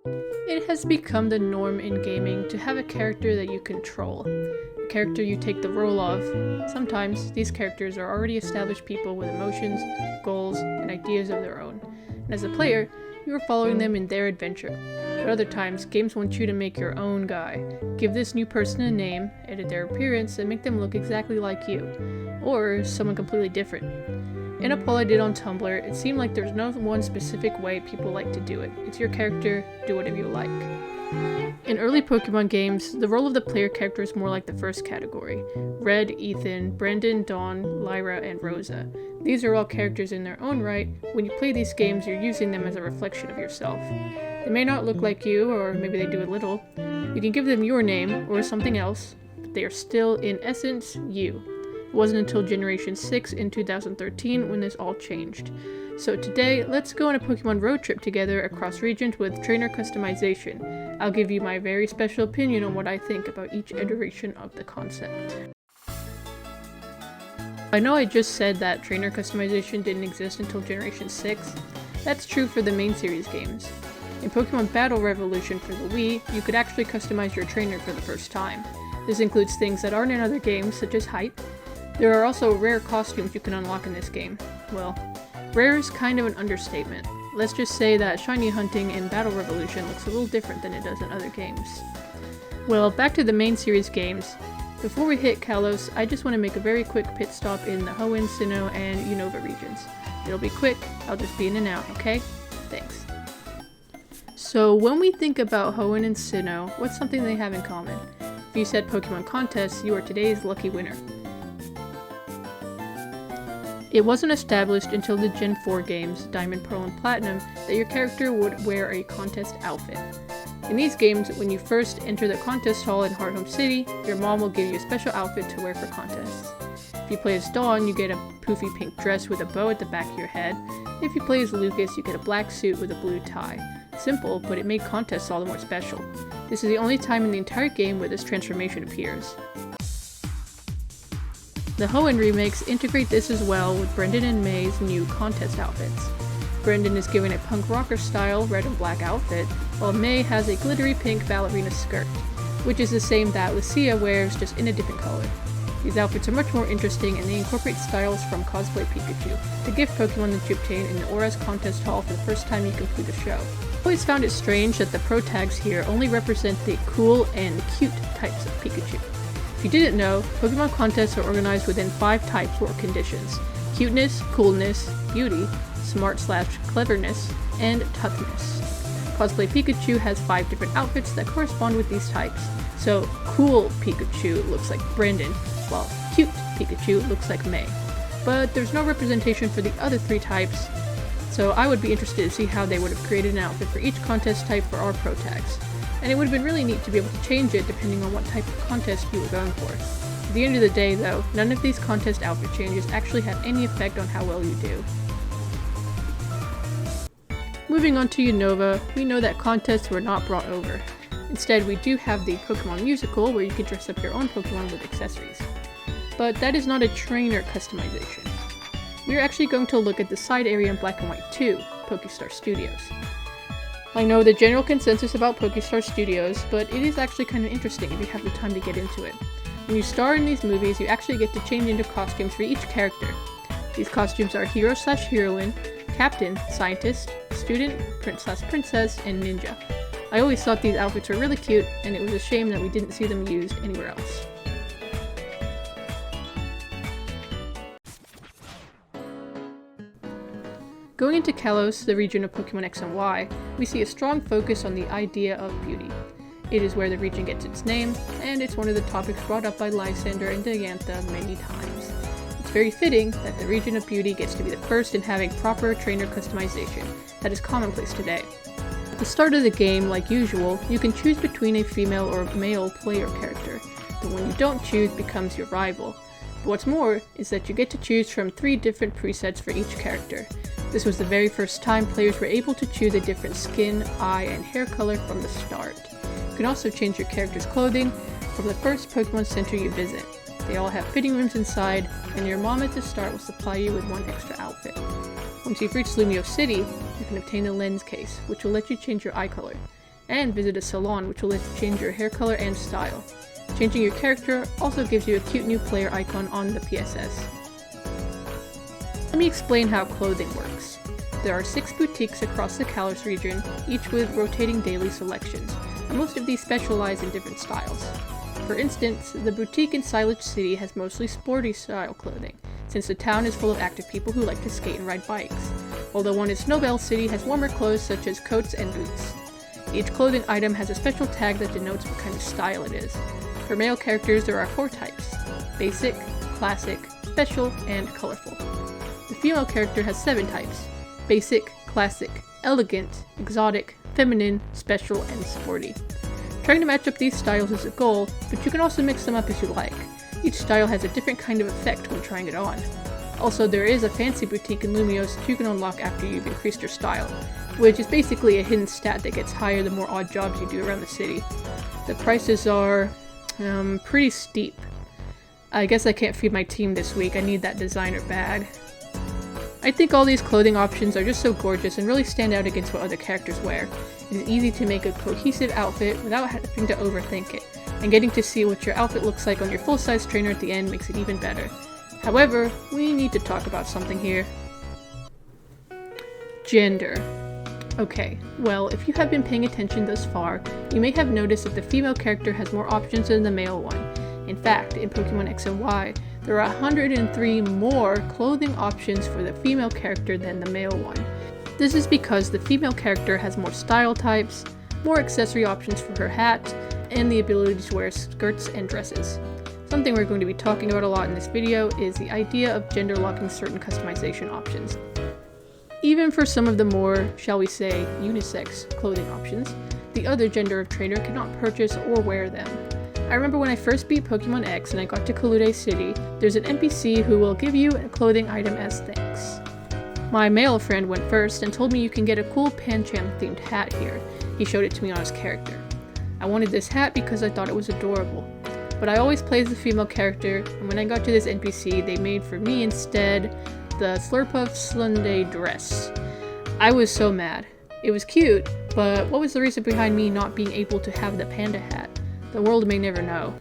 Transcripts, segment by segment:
It has become the norm in gaming to have a character that you control, a character you take the role of. Sometimes, these characters are already established people with emotions, goals, and ideas of their own, and as a player, you are following them in their adventure. But other times, games want you to make your own guy, give this new person a name, edit their appearance, and make them look exactly like you, or someone completely different. In a poll I did on Tumblr, it seemed like there's no one specific way people like to do it. It's your character, do whatever you like. In early Pokemon games, the role of the player character is more like the first category. Red, Ethan, Brendan, Dawn, Lyra, and Rosa. These are all characters in their own right. When you play these games, you're using them as a reflection of yourself. They may not look like you, or maybe they do a little. You can give them your name, or something else, but they are still, in essence, you. It wasn't until Generation 6 in 2013 when this all changed. So today, let's go on a Pokemon road trip together across regions with trainer customization. I'll give you my very special opinion on what I think about each iteration of the concept. I know I just said that trainer customization didn't exist until Generation 6. That's true for the main series games. In Pokemon Battle Revolution for the Wii, you could actually customize your trainer for the first time. This includes things that aren't in other games, such as height. There are also rare costumes you can unlock in this game. Well, rare is kind of an understatement. Let's just say that shiny hunting in Battle Revolution looks a little different than it does in other games. Well, back to the main series games. Before we hit Kalos, I just want to make a very quick pit stop in the Hoenn, Sinnoh, and Unova regions. It'll be quick, I'll just be in and out, okay? Thanks. So when we think about Hoenn and Sinnoh, what's something they have in common? If you said Pokemon Contest, you are today's lucky winner. It wasn't established until the Gen 4 games, Diamond, Pearl, and Platinum, that your character would wear a contest outfit. In these games, when you first enter the contest hall in Hearthome City, your mom will give you a special outfit to wear for contests. If you play as Dawn, you get a poofy pink dress with a bow at the back of your head. If you play as Lucas, you get a black suit with a blue tie. Simple, but it made contests all the more special. This is the only time in the entire game where this transformation appears. The Hoenn remakes integrate this as well with Brendan and May's new contest outfits. Brendan is given a punk rocker style red and black outfit, while May has a glittery pink ballerina skirt, which is the same that Lucia wears, just in a different color. These outfits are much more interesting and they incorporate styles from Cosplay Pikachu, the gift Pokemon that you obtain in the ORAS Contest hall for the first time you complete a show. I've always found it strange that the pro tags here only represent the cool and cute types of Pikachu. If you didn't know, Pokemon contests are organized within 5 types or conditions: cuteness, coolness, beauty, smart/cleverness, and toughness. Cosplay Pikachu has 5 different outfits that correspond with these types. So cool Pikachu looks like Brendan, while cute Pikachu looks like May. But there's no representation for the other 3 types, so I would be interested to see how they would have created an outfit for each contest type for our pro tags. And it would have been really neat to be able to change it depending on what type of contest you were going for. At the end of the day though, none of these contest outfit changes actually have any effect on how well you do. Moving on to Unova, we know that contests were not brought over. Instead, we do have the Pokemon Musical where you can dress up your own Pokemon with accessories. But that is not a trainer customization. We are actually going to look at the side area in Black and White 2, PokeStar Studios. I know the general consensus about PokeStar Studios, but it is actually kind of interesting if you have the time to get into it. When you star in these movies, you actually get to change into costumes for each character. These costumes are hero/heroine, captain, scientist, student, prince/princess, and ninja. I always thought these outfits were really cute, and it was a shame that we didn't see them used anywhere else. Going into Kalos, the region of Pokemon X and Y, we see a strong focus on the idea of beauty. It is where the region gets its name, and it's one of the topics brought up by Lysander and Diantha many times. It's very fitting that the region of beauty gets to be the first in having proper trainer customization that is commonplace today. At the start of the game, like usual, you can choose between a female or male player character. The one you don't choose becomes your rival. But what's more is that you get to choose from 3 different presets for each character. This was the very first time players were able to choose a different skin, eye, and hair color from the start. You can also change your character's clothing from the first Pokemon Center you visit. They all have fitting rooms inside, and your mom at the start will supply you with 1 extra outfit. Once you've reached Lumio City, you can obtain the lens case, which will let you change your eye color. and visit a salon which will let you change your hair color and style. Changing your character also gives you a cute new player icon on the PSS. Let me explain how clothing works. There are 6 boutiques across the Kalos region, each with rotating daily selections, and most of these specialize in different styles. For instance, the boutique in Silage City has mostly sporty style clothing, since the town is full of active people who like to skate and ride bikes, while the one in Snowbell City has warmer clothes such as coats and boots. Each clothing item has a special tag that denotes what kind of style it is. For male characters, there are 4 types: basic, classic, special, and colorful. The female character has 7 types: basic, classic, elegant, exotic, feminine, special, and sporty. Trying to match up these styles is a goal, but you can also mix them up as you like. Each style has a different kind of effect when trying it on. Also, there is a fancy boutique in Lumiose that you can unlock after you've increased your style, which is basically a hidden stat that gets higher the more odd jobs you do around the city. The prices are pretty steep. I guess I can't feed my team this week, I need that designer bag. I think all these clothing options are just so gorgeous and really stand out against what other characters wear. It is easy to make a cohesive outfit without having to overthink it, and getting to see what your outfit looks like on your full-size trainer at the end makes it even better. However, we need to talk about something here. Gender. Okay, well, if you have been paying attention thus far, you may have noticed that the female character has more options than the male one. In fact, in Pokemon X and Y, there are 103 more clothing options for the female character than the male one. This is because the female character has more style types, more accessory options for her hat, and the ability to wear skirts and dresses. Something we're going to be talking about a lot in this video is the idea of gender locking certain customization options. Even for some of the more, shall we say, unisex clothing options, the other gender of trainer cannot purchase or wear them. I remember when I first beat Pokemon X and I got to Kalude City, there's an NPC who will give you a clothing item as thanks. My male friend went first and told me you can get a cool Pancham themed hat here. He showed it to me on his character. I wanted this hat because I thought it was adorable. But I always play as the female character, and when I got to this NPC, they made for me instead the Slurpuff Sunday dress. I was so mad. It was cute, but what was the reason behind me not being able to have the panda hat? The world may never know.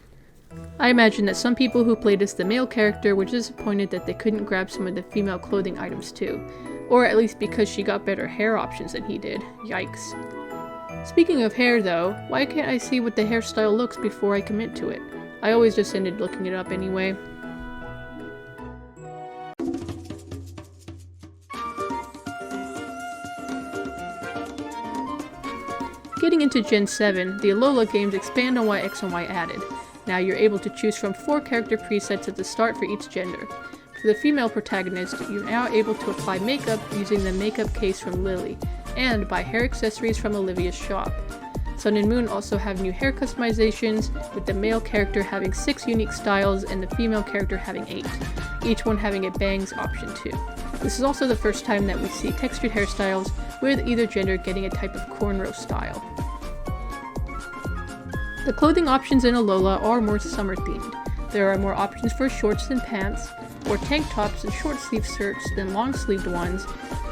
I imagine that some people who played as the male character were disappointed that they couldn't grab some of the female clothing items too, or at least because she got better hair options than he did. Yikes. Speaking of hair though, why can't I see what the hairstyle looks before I commit to it? I always just ended looking it up anyway. Getting into Gen 7, the Alola games expand on what X and Y added. Now you're able to choose from 4 character presets at the start for each gender. For the female protagonist, you're now able to apply makeup using the makeup case from Lily, and buy hair accessories from Olivia's shop. Sun and Moon also have new hair customizations, with the male character having 6 unique styles and the female character having 8, each one having a bangs option too. This is also the first time that we see textured hairstyles with either gender getting a type of cornrow style. The clothing options in Alola are more summer themed. There are more options for shorts than pants, or tank tops and short sleeve shirts than long sleeved ones,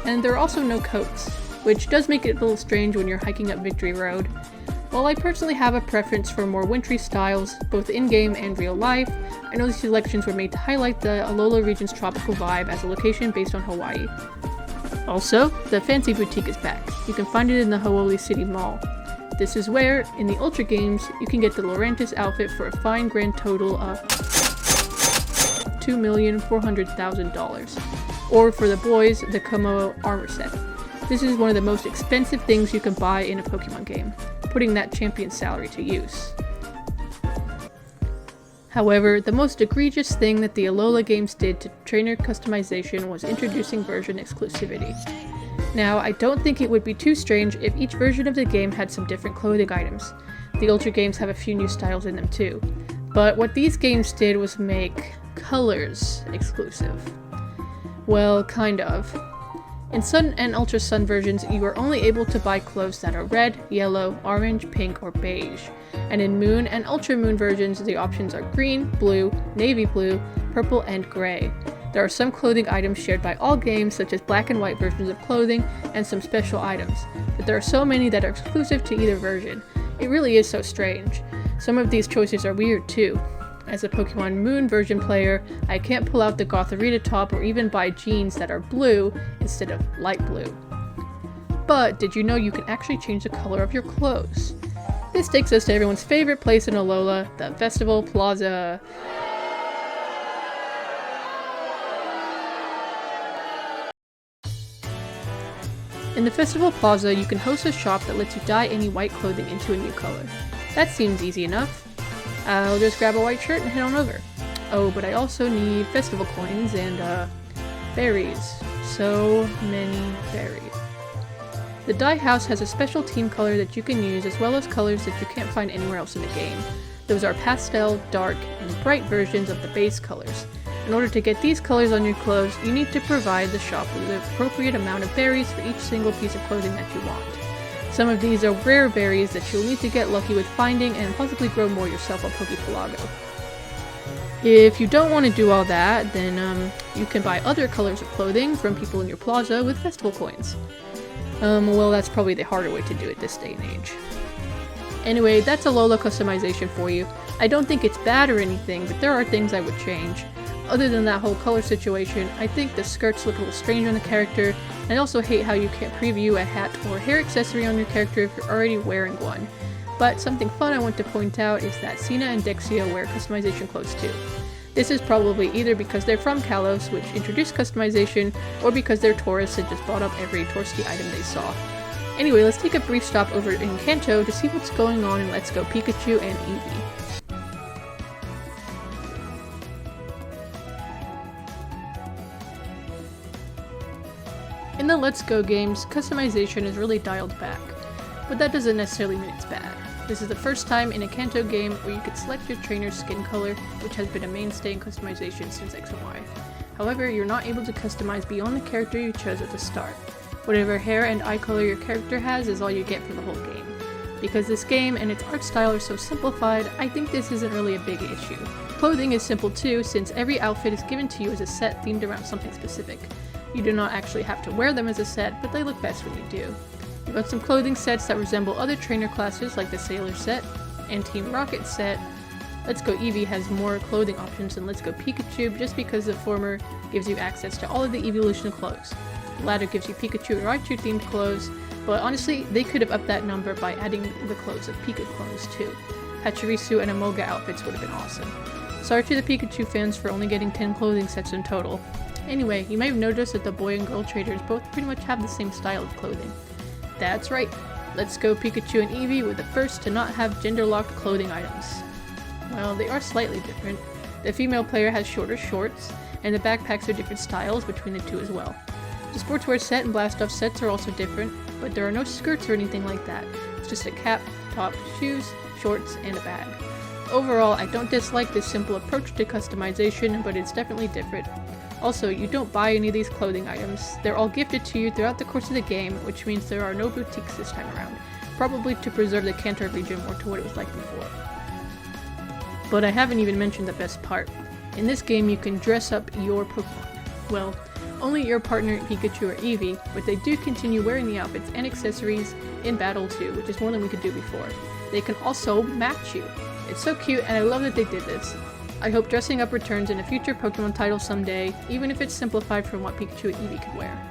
and there are also no coats, which does make it a little strange when you're hiking up Victory Road. While I personally have a preference for more wintry styles, both in-game and real life, I know these selections were made to highlight the Alola region's tropical vibe as a location based on Hawaii. Also, the Fancy Boutique is back. You can find it in the Hau'oli City Mall. This is where, in the Ultra games, you can get the Lurantis outfit for a fine grand total of $2,400,000. Or for the boys, the Komodo armor set. This is one of the most expensive things you can buy in a Pokemon game, putting that champion's salary to use. However, the most egregious thing that the Alola games did to trainer customization was introducing version exclusivity. Now, I don't think it would be too strange if each version of the game had some different clothing items. The Ultra games have a few new styles in them too. But what these games did was make colors exclusive. Well, kind of. In Sun and Ultra Sun versions, you are only able to buy clothes that are red, yellow, orange, pink, or beige. And in Moon and Ultra Moon versions, the options are green, blue, navy blue, purple, and gray. There are some clothing items shared by all games, such as black and white versions of clothing, and some special items, but there are so many that are exclusive to either version. It really is so strange. Some of these choices are weird too. As a Pokemon Moon version player, I can't pull out the Gotharita top or even buy jeans that are blue instead of light blue. But did you know you can actually change the color of your clothes? This takes us to everyone's favorite place in Alola, the Festival Plaza. In the Festival Plaza, you can host a shop that lets you dye any white clothing into a new color. That seems easy enough. I'll just grab a white shirt and head on over. Oh, but I also need festival coins and, berries. So many berries. The dye house has a special team color that you can use, as well as colors that you can't find anywhere else in the game. Those are pastel, dark, and bright versions of the base colors. In order to get these colors on your clothes, you need to provide the shop with the appropriate amount of berries for each single piece of clothing that you want. Some of these are rare berries that you'll need to get lucky with finding and possibly grow more yourself on PokePelago. If you don't want to do all that, then you can buy other colors of clothing from people in your plaza with festival coins. Well, that's probably the harder way to do it this day and age. Anyway, that's Alola customization for you. I don't think it's bad or anything, but there are things I would change. Other than that whole color situation, I think the skirts look a little strange on the character, and I also hate how you can't preview a hat or hair accessory on your character if you're already wearing one. But something fun I want to point out is that Sina and Dexia wear customization clothes too. This is probably either because they're from Kalos, which introduced customization, or because they're tourists and just bought up every touristy item they saw. Anyway, let's take a brief stop over in Kanto to see what's going on in Let's Go Pikachu and Eevee. In the Let's Go games, customization is really dialed back, but that doesn't necessarily mean it's bad. This is the first time in a Kanto game where you can select your trainer's skin color, which has been a mainstay in customization since X and Y. However, you're not able to customize beyond the character you chose at the start. Whatever hair and eye color your character has is all you get for the whole game. Because this game and its art style are so simplified, I think this isn't really a big issue. Clothing is simple too, since every outfit is given to you as a set themed around something specific. You do not actually have to wear them as a set, but they look best when you do. You've got some clothing sets that resemble other trainer classes like the Sailor set and Team Rocket set. Let's Go Eevee has more clothing options than Let's Go Pikachu just because the former gives you access to all of the evolution clothes. The latter gives you Pikachu and Raichu themed clothes, but honestly, they could have upped that number by adding the clothes of Pika clones too. Pachirisu and Amoga outfits would have been awesome. Sorry to the Pikachu fans for only getting 10 clothing sets in total. Anyway, you may have noticed that the boy and girl traders both pretty much have the same style of clothing. That's right, Let's Go Pikachu and Eevee were the first to not have gender-locked clothing items. Well, they are slightly different. The female player has shorter shorts, and the backpacks are different styles between the two as well. The sportswear set and blast-off sets are also different, but there are no skirts or anything like that. It's just a cap, top, shoes, shorts, and a bag. Overall, I don't dislike this simple approach to customization, but it's definitely different. Also, you don't buy any of these clothing items. They're all gifted to you throughout the course of the game, which means there are no boutiques this time around, probably to preserve the Kanto region more to what it was like before. But I haven't even mentioned the best part. In this game, you can dress up your Pokemon. Well, only your partner Pikachu or Eevee, but they do continue wearing the outfits and accessories in battle too, which is more than we could do before. They can also match you. It's so cute, and I love that they did this. I hope dressing up returns in a future Pokemon title someday, even if it's simplified from what Pikachu and Eevee could wear.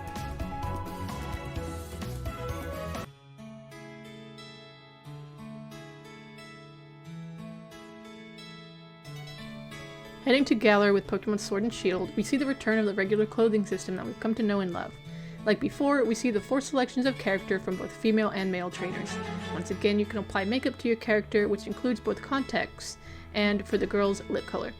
Heading to Galar with Pokemon Sword and Shield, we see the return of the regular clothing system that we've come to know and love. Like before, we see the 4 selections of character from both female and male trainers. Once again, you can apply makeup to your character, which includes both contacts and, for the girls, lip color.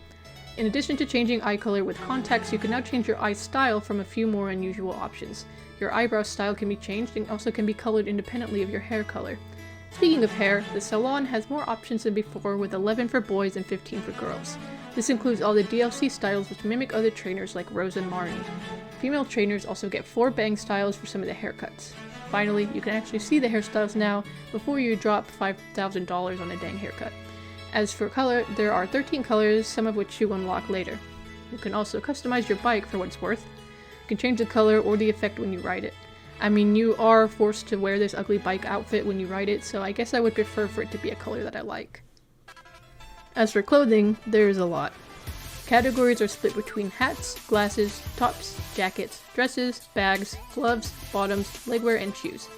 In addition to changing eye color with contacts, you can now change your eye style from a few more unusual options. Your eyebrow style can be changed and also can be colored independently of your hair color. Speaking of hair, the salon has more options than before with 11 for boys and 15 for girls. This includes all the DLC styles which mimic other trainers like Rose and Marnie. Female trainers also get 4 bang styles for some of the haircuts. Finally, you can actually see the hairstyles now before you drop $5,000 on a dang haircut. As for color, there are 13 colors, some of which you unlock later. You can also customize your bike for what it's worth. You can change the color or the effect when you ride it. I mean, you are forced to wear this ugly bike outfit when you ride it, so I guess I would prefer for it to be a color that I like. As for clothing, there's a lot. Categories are split between hats, glasses, tops, jackets, dresses, bags, gloves, bottoms, legwear, and shoes.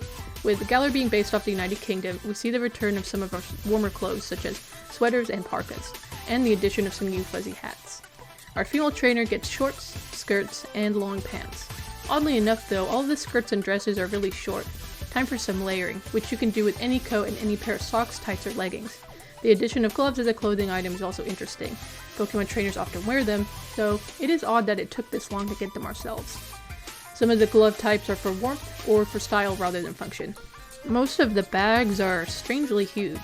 With the Galar being based off the United Kingdom, we see the return of some of our warmer clothes such as sweaters and parkas, and the addition of some new fuzzy hats. Our female trainer gets shorts, skirts, and long pants. Oddly enough though, all of the skirts and dresses are really short. Time for some layering, which you can do with any coat and any pair of socks, tights, or leggings. The addition of gloves as a clothing item is also interesting. Pokemon trainers often wear them, so it is odd that it took this long to get them ourselves. Some of the glove types are for warmth or for style rather than function. Most of the bags are strangely huge.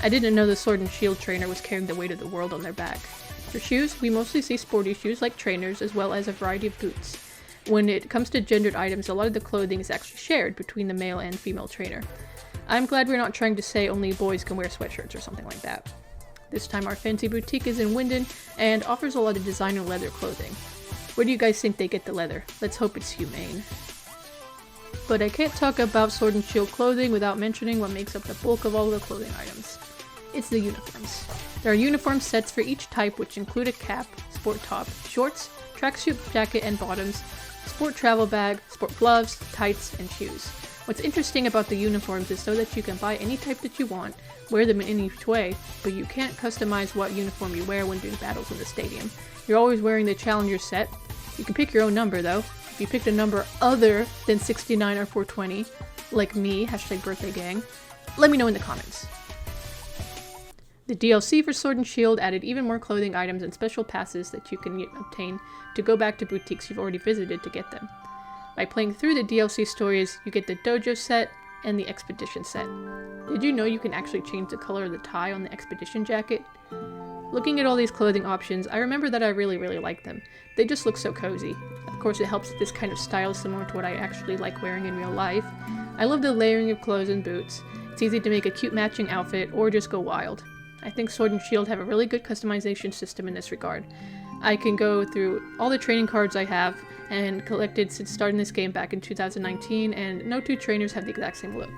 I didn't know the Sword and Shield trainer was carrying the weight of the world on their back. For shoes, we mostly see sporty shoes like trainers as well as a variety of boots. When it comes to gendered items, a lot of the clothing is actually shared between the male and female trainer. I'm glad we're not trying to say only boys can wear sweatshirts or something like that. This time our fancy boutique is in Winden and offers a lot of designer leather clothing. Where do you guys think they get the leather? Let's hope it's humane. But I can't talk about Sword and Shield clothing without mentioning what makes up the bulk of all the clothing items. It's the uniforms. There are uniform sets for each type, which include a cap, sport top, shorts, tracksuit jacket and bottoms, sport travel bag, sport gloves, tights, and shoes. What's interesting about the uniforms is so that you can buy any type that you want, wear them in any way, but you can't customize what uniform you wear when doing battles in the stadium. You're always wearing the Challenger set. You can pick your own number though. If you picked a number other than 69 or 420, like me, #birthdaygang, let me know in the comments. The DLC for Sword and Shield added even more clothing items and special passes that you can obtain to go back to boutiques you've already visited to get them. By playing through the DLC stories, you get the Dojo set and the Expedition set. Did you know you can actually change the color of the tie on the Expedition jacket? Looking at all these clothing options, I remember that I really like them. They just look so cozy. Of course, it helps that this kind of style is similar to what I actually like wearing in real life. I love the layering of clothes and boots. It's easy to make a cute matching outfit or just go wild. I think Sword and Shield have a really good customization system in this regard. I can go through all the training cards I have and collected since starting this game back in 2019, and no two trainers have the exact same look.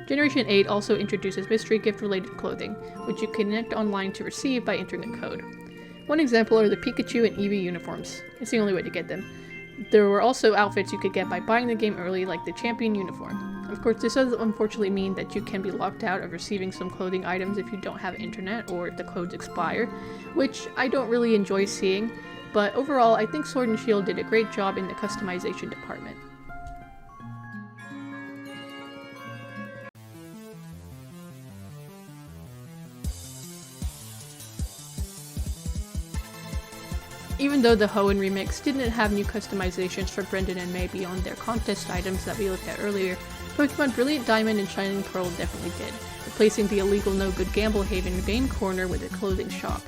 Generation 8 also introduces mystery gift related clothing, which you connect online to receive by entering a code. One example are the Pikachu and Eevee uniforms. It's the only way to get them. There were also outfits you could get by buying the game early, like the Champion uniform. Of course, this does unfortunately mean that you can be locked out of receiving some clothing items if you don't have internet or if the codes expire, which I don't really enjoy seeing, but overall I think Sword and Shield did a great job in the customization department. Even though the Hoenn remix didn't have new customizations for Brendan and May beyond their contest items that we looked at earlier, Pokemon Brilliant Diamond and Shining Pearl definitely did, replacing the illegal no-good Gamble Haven main corner with a clothing shop.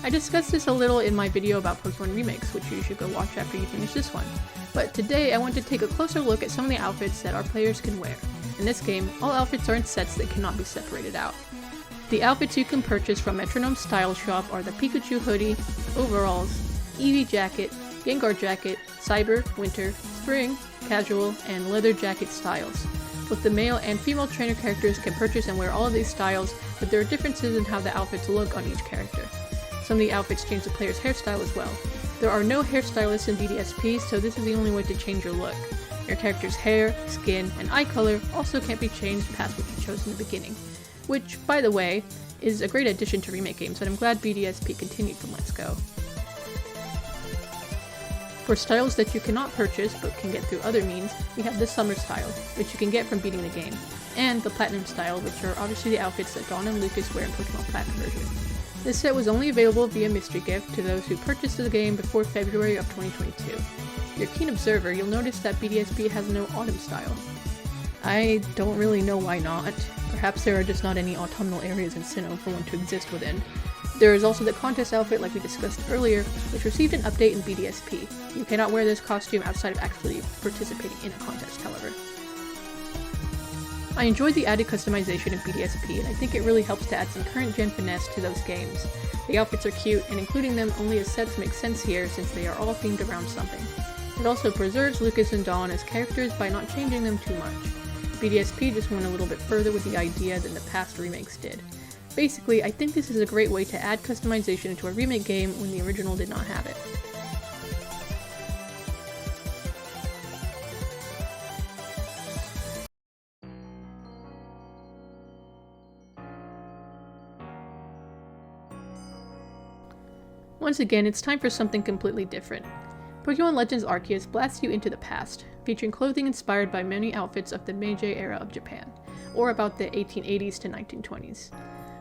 I discussed this a little in my video about Pokemon Remix, which you should go watch after you finish this one. But today I want to take a closer look at some of the outfits that our players can wear. In this game, all outfits are in sets that cannot be separated out. The outfits you can purchase from Metronome Style Shop are the Pikachu hoodie, overalls, Eevee jacket, Gengar jacket, Cyber, Winter, Spring, Casual, and Leather jacket styles. Both the male and female trainer characters can purchase and wear all of these styles, but there are differences in how the outfits look on each character. Some of the outfits change the player's hairstyle as well. There are no hairstylists in BDSP, so this is the only way to change your look. Your character's hair, skin, and eye color also can't be changed past what you chose in the beginning, which, by the way, is a great addition to remake games, and I'm glad BDSP continued from Let's Go. For styles that you cannot purchase but can get through other means, we have the Summer style, which you can get from beating the game, and the Platinum style, which are obviously the outfits that Dawn and Lucas wear in Pokemon Platinum version. This set was only available via mystery gift to those who purchased the game before February of 2022. If you're a keen observer, you'll notice that BDSP has no Autumn style. I don't really know why not. Perhaps there are just not any autumnal areas in Sinnoh for one to exist within. There is also the contest outfit like we discussed earlier, which received an update in BDSP. You cannot wear this costume outside of actually participating in a contest, however. I enjoy the added customization of BDSP, and I think it really helps to add some current-gen finesse to those games. The outfits are cute, and including them only as sets makes sense here since they are all themed around something. It also preserves Lucas and Dawn as characters by not changing them too much. BDSP just went a little bit further with the idea than the past remakes did. Basically, I think this is a great way to add customization to a remake game when the original did not have it. Once again, it's time for something completely different. Pokemon Legends Arceus blasts you into the past, featuring clothing inspired by many outfits of the Meiji era of Japan, or about the 1880s to 1920s.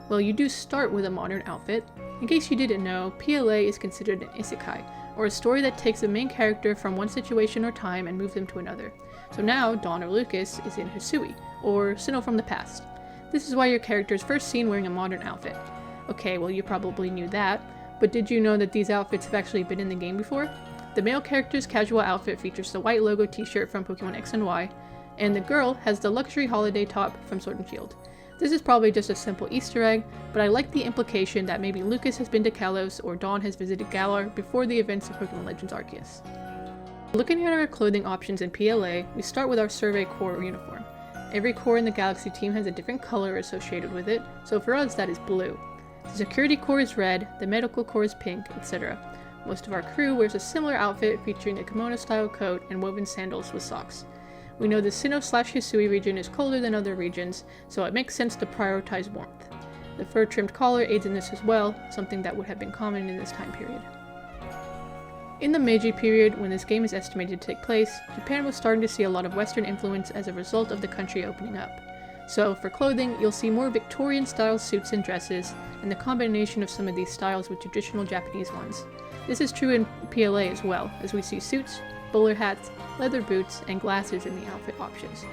Well, you do start with a modern outfit. In case you didn't know, PLA is considered an isekai, or a story that takes the main character from one situation or time and moves them to another. So now, Dawn or Lucas is in Hisui, or Sinnoh from the past. This is why your character is first seen wearing a modern outfit. Okay, well you probably knew that, but did you know that these outfits have actually been in the game before? The male character's casual outfit features the white logo t-shirt from Pokemon X and Y, and the girl has the luxury holiday top from Sword and Shield. This is probably just a simple Easter egg, but I like the implication that maybe Lucas has been to Kalos or Dawn has visited Galar before the events of Pokemon Legends Arceus. Looking at our clothing options in PLA, we start with our Survey Corps uniform. Every Corps in the Galaxy team has a different color associated with it, so for us that is blue. The Security Corps is red, the Medical Corps is pink, etc. Most of our crew wears a similar outfit featuring a kimono-style coat and woven sandals with socks. We know the Sinnoh/Hisui region is colder than other regions, so it makes sense to prioritize warmth. The fur-trimmed collar aids in this as well, something that would have been common in this time period. In the Meiji period, when this game is estimated to take place, Japan was starting to see a lot of Western influence as a result of the country opening up. So, for clothing, you'll see more Victorian-style suits and dresses, and the combination of some of these styles with traditional Japanese ones. This is true in PLA as well, as we see suits, bowler hats, leather boots, and glasses in the outfit options.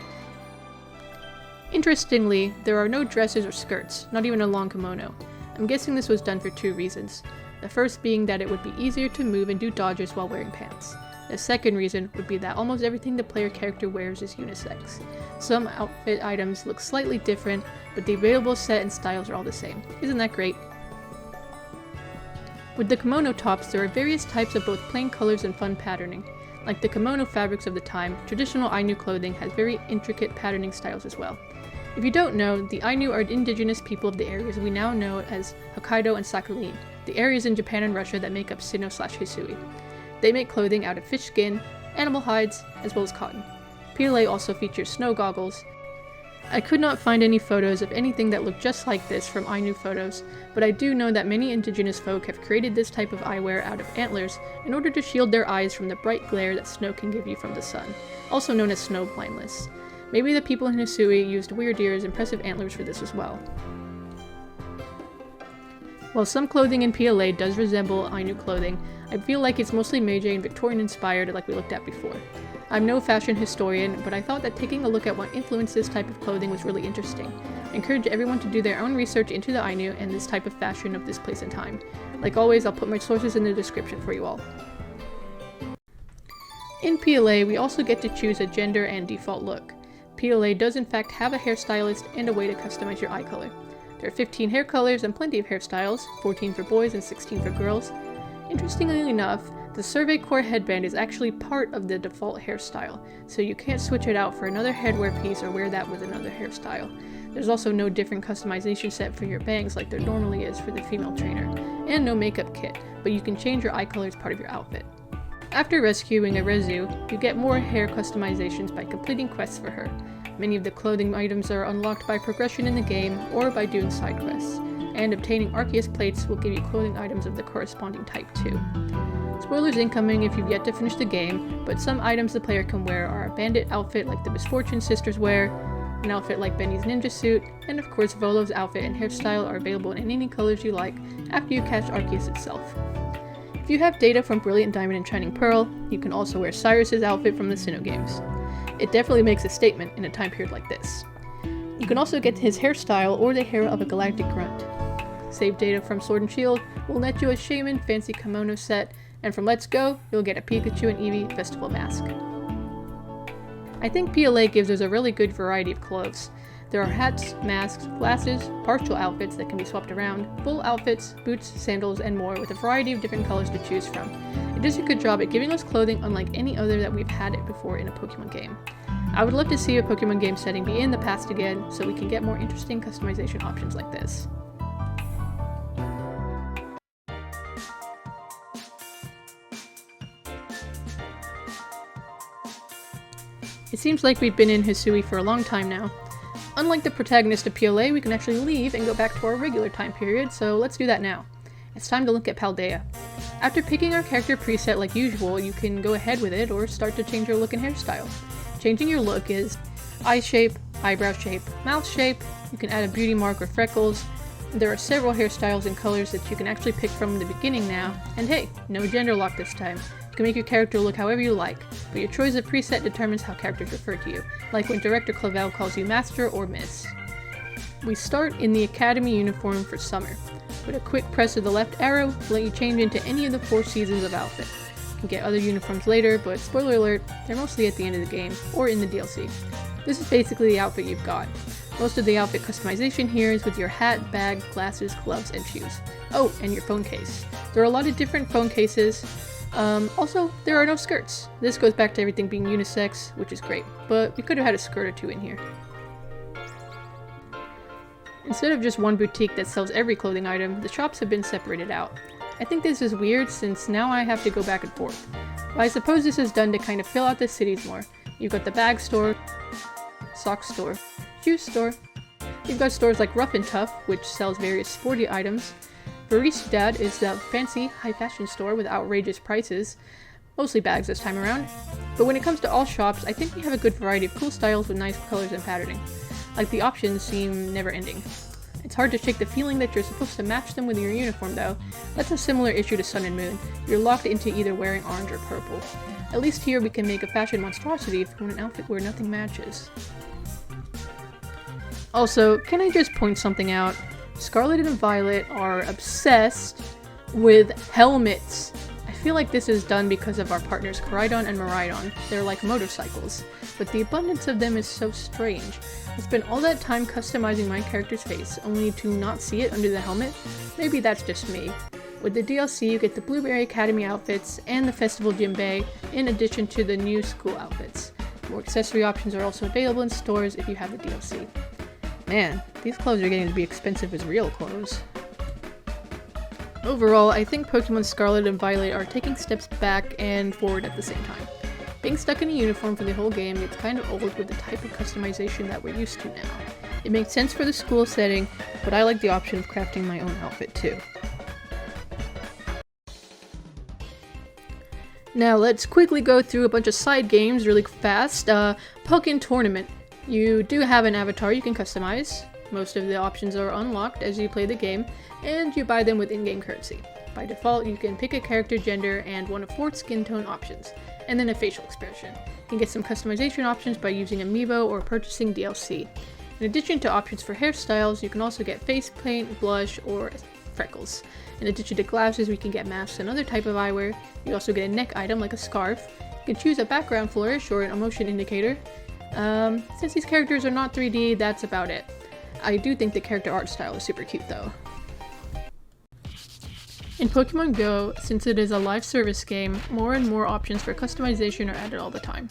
Interestingly, there are no dresses or skirts, not even a long kimono. I'm guessing this was done for two reasons. The first being that it would be easier to move and do dodges while wearing pants. The second reason would be that almost everything the player character wears is unisex. Some outfit items look slightly different, but the available set and styles are all the same. Isn't that great? With the kimono tops, there are various types of both plain colors and fun patterning. Like the kimono fabrics of the time, traditional Ainu clothing has very intricate patterning styles as well. If you don't know, the Ainu are indigenous people of the areas we now know as Hokkaido and Sakhalin, the areas in Japan and Russia that make up Sinnoh/Hisui. They make clothing out of fish skin, animal hides, as well as cotton. PLA also features snow goggles. I could not find any photos of anything that looked just like this from Ainu photos, but I do know that many indigenous folk have created this type of eyewear out of antlers in order to shield their eyes from the bright glare that snow can give you from the sun, also known as snow blindness. Maybe the people in Hisui used Weirdeer's impressive antlers for this as well. While some clothing in PLA does resemble Ainu clothing, I feel like it's mostly Meiji and Victorian inspired like we looked at before. I'm no fashion historian, but I thought that taking a look at what influenced this type of clothing was really interesting. I encourage everyone to do their own research into the Ainu and this type of fashion of this place and time. Like always, I'll put my sources in the description for you all. In PLA, we also get to choose a gender and default look. PLA does in fact have a hairstylist and a way to customize your eye color. There are 15 hair colors and plenty of hairstyles, 14 for boys and 16 for girls. Interestingly enough, the Survey Corps headband is actually part of the default hairstyle, so you can't switch it out for another headwear piece or wear that with another hairstyle. There's also no different customization set for your bangs like there normally is for the female trainer, and no makeup kit, but you can change your eye color as part of your outfit. After rescuing a Rezu, you get more hair customizations by completing quests for her. Many of the clothing items are unlocked by progression in the game or by doing side quests, and obtaining Arceus plates will give you clothing items of the corresponding type too. Spoilers incoming if you've yet to finish the game, but some items the player can wear are a bandit outfit like the Misfortune sisters wear, an outfit like Benny's ninja suit, and of course Volo's outfit and hairstyle are available in any colors you like after you catch Arceus itself. If you have data from Brilliant Diamond and Shining Pearl, you can also wear Cyrus's outfit from the Sinnoh games. It definitely makes a statement in a time period like this. You can also get his hairstyle or the hair of a galactic grunt. Save data from Sword and Shield will net you a Shaman fancy kimono set, and from Let's Go, you'll get a Pikachu and Eevee festival mask. I think PLA gives us a really good variety of clothes. There are hats, masks, glasses, partial outfits that can be swapped around, full outfits, boots, sandals, and more with a variety of different colors to choose from. It does a good job at giving us clothing unlike any other that we've had it before in a Pokemon game. I would love to see a Pokemon game setting be in the past again so we can get more interesting customization options like this. It seems like we've been in Hisui for a long time now. Unlike the protagonist of PLA, we can actually leave and go back to our regular time period, so let's do that now. It's time to look at Paldea. After picking our character preset like usual, you can go ahead with it or start to change your look and hairstyle. Changing your look is eye shape, eyebrow shape, mouth shape, you can add a beauty mark or freckles. There are several hairstyles and colors that you can actually pick from in the beginning now, and hey, no gender lock this time. You can make your character look however you like, but your choice of preset determines how characters refer to you, like when Director Clavel calls you Master or Miss. We start in the Academy uniform for summer. With a quick press of the left arrow, will let you change into any of the 4 seasons of outfit. You can get other uniforms later, but spoiler alert, they're mostly at the end of the game, or in the DLC. This is basically the outfit you've got. Most of the outfit customization here is with your hat, bag, glasses, gloves, and shoes. Oh, and your phone case. There are a lot of different phone cases. Also, there are no skirts. This goes back to everything being unisex, which is great, but we could have had a skirt or 2 in here. Instead of just one boutique that sells every clothing item, the shops have been separated out. I think this is weird since now I have to go back and forth. But I suppose this is done to kind of fill out the cities more. You've got the bag store, sock store, shoe store. You've got stores like Rough and Tough, which sells various sporty items. Baristad is the fancy, high fashion store with outrageous prices, mostly bags this time around. But when it comes to all shops, I think we have a good variety of cool styles with nice colors and patterning. Like the options seem never ending. It's hard to shake the feeling that you're supposed to match them with your uniform though. That's a similar issue to Sun and Moon. You're locked into either wearing orange or purple. At least here we can make a fashion monstrosity if we want an outfit where nothing matches. Also, can I just point something out? Scarlet and Violet are obsessed with helmets. I feel like this is done because of our partners Koraidon and Miraidon. They're like motorcycles, but the abundance of them is so strange. I spent all that time customizing my character's face, only to not see it under the helmet. Maybe that's just me. With the DLC, you get the Blueberry Academy outfits and the Festival Jinbei, in addition to the new school outfits. More accessory options are also available in stores if you have the DLC. Man, these clothes are getting to be expensive as real clothes. Overall, I think Pokemon Scarlet and Violet are taking steps back and forward at the same time. Being stuck in a uniform for the whole game gets kind of old with the type of customization that we're used to now. It makes sense for the school setting, but I like the option of crafting my own outfit too. Now let's quickly go through a bunch of side games really fast. Pokken Tournament. You do have an avatar you can customize. Most of the options are unlocked as you play the game, and you buy them with in-game currency. By default, you can pick a character gender and one of 4 skin tone options, and then a facial expression. You can get some customization options by using Amiibo or purchasing DLC. In addition to options for hairstyles, you can also get face paint, blush, or freckles. In addition to glasses, we can get masks and other type of eyewear. You also get a neck item like a scarf. You can choose a background flourish or an emotion indicator. Since these characters are not 3D, that's about it. I do think the character art style is super cute though. In Pokemon Go, since it is a live service game, more and more options for customization are added all the time.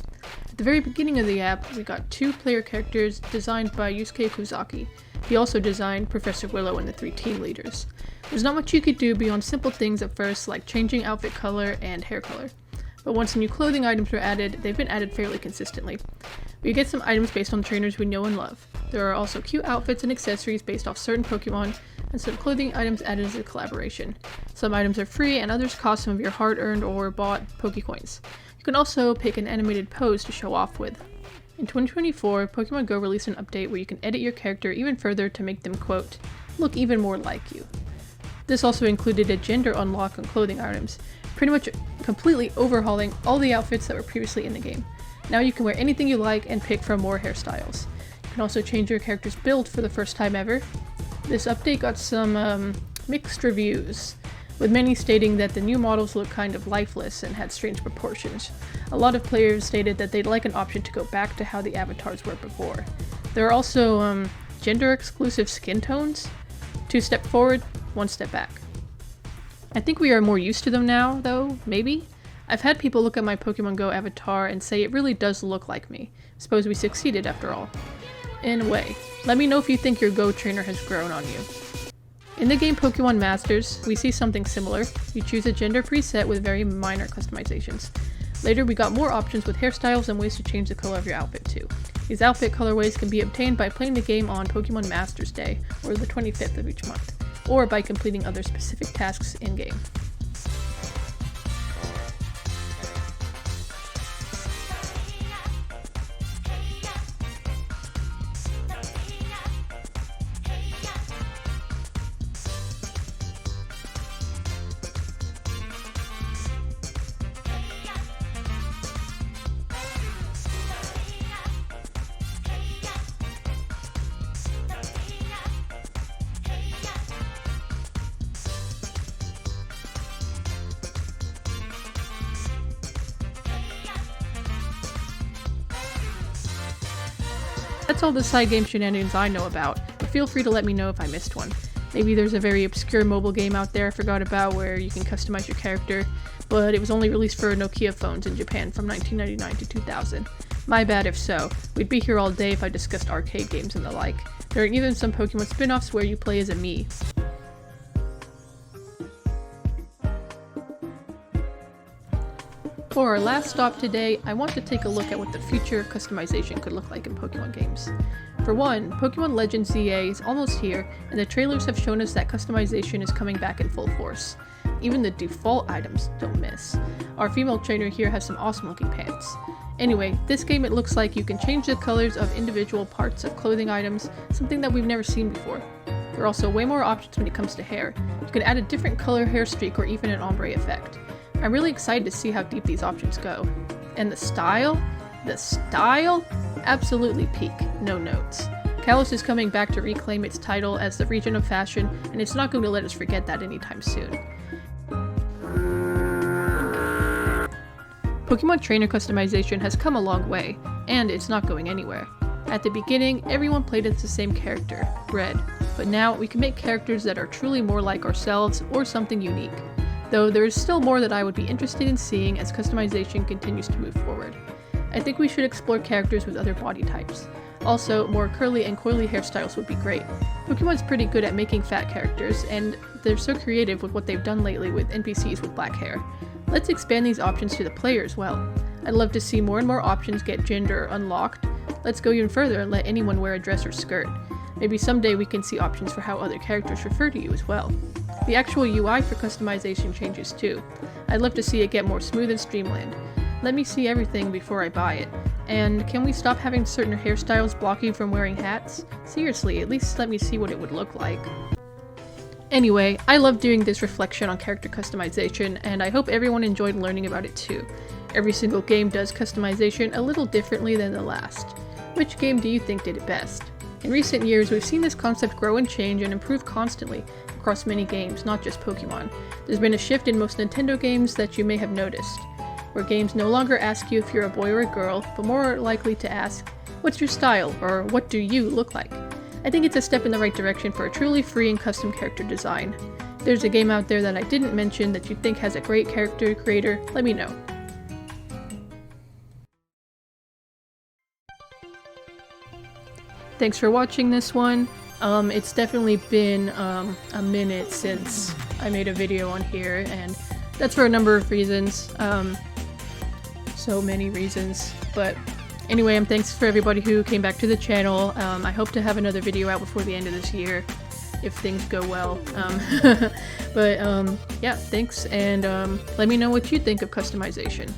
At the very beginning of the app, we got 2 player characters designed by Yusuke Kuzaki. He also designed Professor Willow and the 3 team leaders. There's not much you could do beyond simple things at first, like changing outfit color and hair color. But once new clothing items were added, they've been added fairly consistently. We get some items based on trainers we know and love. There are also cute outfits and accessories based off certain Pokemon, and some clothing items added as a collaboration. Some items are free, and others cost some of your hard-earned or bought Pokecoins. You can also pick an animated pose to show off with. In 2024, Pokemon Go released an update where you can edit your character even further to make them, quote, look even more like you. This also included a gender unlock on clothing items, pretty much completely overhauling all the outfits that were previously in the game. Now you can wear anything you like and pick from more hairstyles. You can also change your character's build for the first time ever. This update got some mixed reviews. with many stating that the new models look kind of lifeless and had strange proportions. A lot of players stated that they'd like an option to go back to how the avatars were before. There are also gender-exclusive skin tones. 2 step forward, 1 step back. I think we are more used to them now, though, maybe? I've had people look at my Pokemon Go avatar and say it really does look like me. Suppose we succeeded after all. In a way. Let me know if you think your Go trainer has grown on you. In the game Pokemon Masters, we see something similar. You choose a gender preset with very minor customizations. Later we got more options with hairstyles and ways to change the color of your outfit too. These outfit colorways can be obtained by playing the game on Pokemon Masters Day, or the 25th of each month, or by completing other specific tasks in-game. That's all the side game shenanigans I know about, but feel free to let me know if I missed one. Maybe there's a very obscure mobile game out there I forgot about where you can customize your character, but it was only released for Nokia phones in Japan from 1999 to 2000. My bad if so. We'd be here all day if I discussed arcade games and the like. There are even some Pokemon spin-offs where you play as a Mii. For our last stop today, I want to take a look at what the future customization could look like in Pokemon games. For one, Pokemon Legends ZA is almost here, and the trailers have shown us that customization is coming back in full force. Even the default items don't miss. Our female trainer here has some awesome looking pants. Anyway, this game it looks like you can change the colors of individual parts of clothing items, something that we've never seen before. There are also way more options when it comes to hair. You can add a different color hair streak or even an ombre effect. I'm really excited to see how deep these options go. And the style? The style? Absolutely peak, no notes. Kalos is coming back to reclaim its title as the region of fashion, and it's not going to let us forget that anytime soon. Pokemon trainer customization has come a long way, and it's not going anywhere. At the beginning, everyone played as the same character, Red, but now we can make characters that are truly more like ourselves or something unique. Though there is still more that I would be interested in seeing as customization continues to move forward. I think we should explore characters with other body types. Also, more curly and coily hairstyles would be great. Pokemon's pretty good at making fat characters, and they're so creative with what they've done lately with NPCs with black hair. Let's expand these options to the player as well. I'd love to see more and more options get gender unlocked. Let's go even further and let anyone wear a dress or skirt. Maybe someday we can see options for how other characters refer to you as well. The actual UI for customization changes too. I'd love to see it get more smooth and streamlined. Let me see everything before I buy it. And can we stop having certain hairstyles block you from wearing hats? Seriously, at least let me see what it would look like. Anyway, I love doing this reflection on character customization, and I hope everyone enjoyed learning about it too. Every single game does customization a little differently than the last. Which game do you think did it best? In recent years, we've seen this concept grow and change and improve constantly across many games, not just Pokemon. There's been a shift in most Nintendo games that you may have noticed, where games no longer ask you if you're a boy or a girl, but more are likely to ask, what's your style, or what do you look like? I think it's a step in the right direction for a truly free and custom character design. If there's a game out there that I didn't mention that you think has a great character creator, let me know. Thanks for watching this one. It's definitely been a minute since I made a video on here, and that's for a number of reasons. So many reasons. But anyway, thanks for everybody who came back to the channel. I hope to have another video out before the end of this year, if things go well. But yeah, thanks, and let me know what you think of customization.